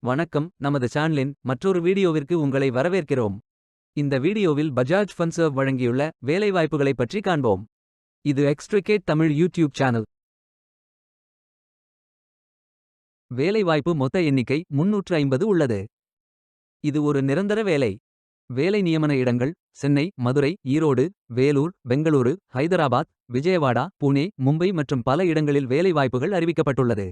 வணக்கம், நமது சேனலின் மற்றொரு வீடியோவிற்கு உங்களை வரவேற்கிறோம். இந்த வீடியோவில் பஜாஜ் ஃபன்சர்வ் வழங்கியுள்ள வேலைவாய்ப்புகளை பற்றி காண்போம். இது எக்ஸ்ட்ரிகேட் தமிழ் யூடியூப் சேனல். வேலைவாய்ப்பு மொத்த எண்ணிக்கை 350 உள்ளது. இது ஒரு நிரந்தர வேலை. வேலை நியமன இடங்கள் சென்னை, மதுரை, ஈரோடு, வேலூர், பெங்களூரு, ஹைதராபாத், விஜயவாடா, புனே, மும்பை மற்றும் பல இடங்களில் வேலைவாய்ப்புகள் அறிவிக்கப்பட்டுள்ளது.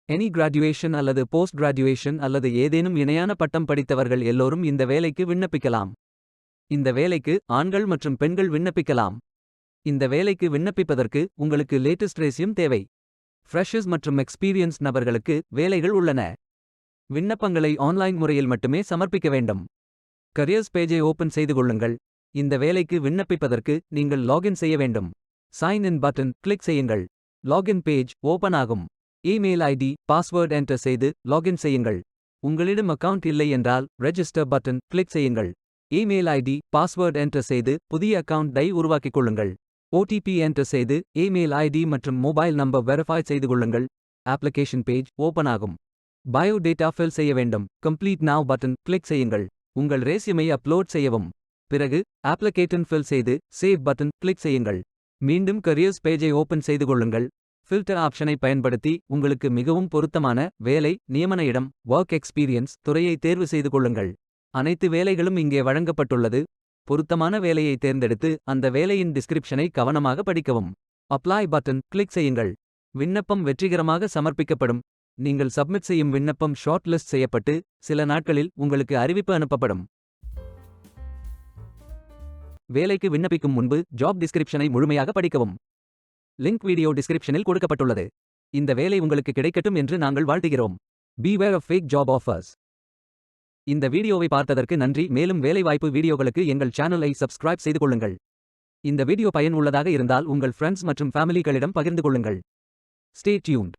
எனி கிராஜுவேஷன் அல்லது போஸ்ட் கிராஜுவேஷன் அல்லது ஏதேனும் இணையான பட்டம் படித்தவர்கள் எல்லோரும் இந்த வேலைக்கு விண்ணப்பிக்கலாம். இந்த வேலைக்கு ஆண்கள் மற்றும் பெண்கள் விண்ணப்பிக்கலாம். இந்த வேலைக்கு விண்ணப்பிப்பதற்கு உங்களுக்கு லேட்டஸ்ட் ரெஸ்யூம் தேவை. ஃப்ரெஷர்ஸ் மற்றும் எக்ஸ்பீரியன்ஸ் நபர்களுக்கு வேலைகள் உள்ளன. விண்ணப்பங்களை ஆன்லைன் முறையில் மட்டுமே சமர்ப்பிக்க வேண்டும். கரியர்ஸ் பேஜை ஓபன் செய்து கொள்ளுங்கள். இந்த வேலைக்கு விண்ணப்பிப்பதற்கு நீங்கள் லாகின் செய்ய வேண்டும். சைன் இன் பட்டன் கிளிக் செய்யுங்கள். லாகின் பேஜ் ஓபன் ஆகும். இமெயில் ஐடி பாஸ்வேர்ட் என்டர் செய்து லாகின் செய்யுங்கள். உங்களிடம் அக்கவுண்ட் இல்லை என்றால் ரெஜிஸ்டர் பட்டன் கிளிக் செய்யுங்கள். இமெயில் ஐடி பாஸ்வேர்ட் என்டர் செய்து புதிய அக்கவுண்டை உருவாக்கிக் கொள்ளுங்கள். ஓடிபி என்டர் செய்து இமெயில் ஐடி மற்றும் மொபைல் நம்பர் வெரிஃபை செய்து கொள்ளுங்கள். அப்ளிகேஷன் பேஜ் ஓபன் ஆகும். பயோ டேட்டா ஃபில் செய்ய வேண்டும். கம்ப்ளீட் நவ் பட்டன் கிளிக் செய்யுங்கள். உங்கள் ரெஸ்யூமை அப்லோட் செய்யவும். பிறகு அப்ளிகேஷன் ஃபில் செய்து சேவ் பட்டன் கிளிக் செய்யுங்கள். மீண்டும் கரியர்ஸ் பேஜை ஓபன் செய்து கொள்ளுங்கள். ஃபில்டர் ஆப்ஷனை பயன்படுத்தி உங்களுக்கு மிகவும் பொருத்தமான வேலை, நியமன இடம், ஒர்க் எக்ஸ்பீரியன்ஸ் துறையை தேர்வு செய்து கொள்ளுங்கள். அனைத்து வேலைகளும் இங்கே வழங்கப்பட்டுள்ளது. பொருத்தமான வேலையை தேர்ந்தெடுத்து அந்த வேலையின் டிஸ்கிரிப்ஷனை கவனமாக படிக்கவும். அப்ளை பட்டன் கிளிக் செய்யுங்கள். விண்ணப்பம் வெற்றிகரமாக சமர்ப்பிக்கப்படும். நீங்கள் சப்மிட் செய்யும் விண்ணப்பம் ஷார்ட் லிஸ்ட் செய்யப்பட்டு சில நாட்களில் உங்களுக்கு அறிவிப்பு அனுப்பப்படும். வேலைக்கு விண்ணப்பிக்கும் முன்பு ஜாப் டிஸ்கிரிப்ஷனை முழுமையாக படிக்கவும். லிங்க் வீடியோ டிஸ்கிரிப்ஷனில் கொடுக்கப்பட்டுள்ளது. இந்த வேலை உங்களுக்கு கிடைக்கட்டும் என்று நாங்கள் வாழ்த்துகிறோம். Beware of fake job offers. இந்த வீடியோவை பார்த்ததற்கு நன்றி. மேலும் வேலைவாய்ப்பு வீடியோகளுக்கு எங்கள் சேனலை சப்ஸ்கிரைப் செய்து கொள்ளுங்கள். இந்த வீடியோ பயன் உள்ளதாக இருந்தால் உங்கள் ஃப்ரெண்ட்ஸ் மற்றும் ஃபேமிலிகளிடம் பகிர்ந்து கொள்ளுங்கள். Stay tuned.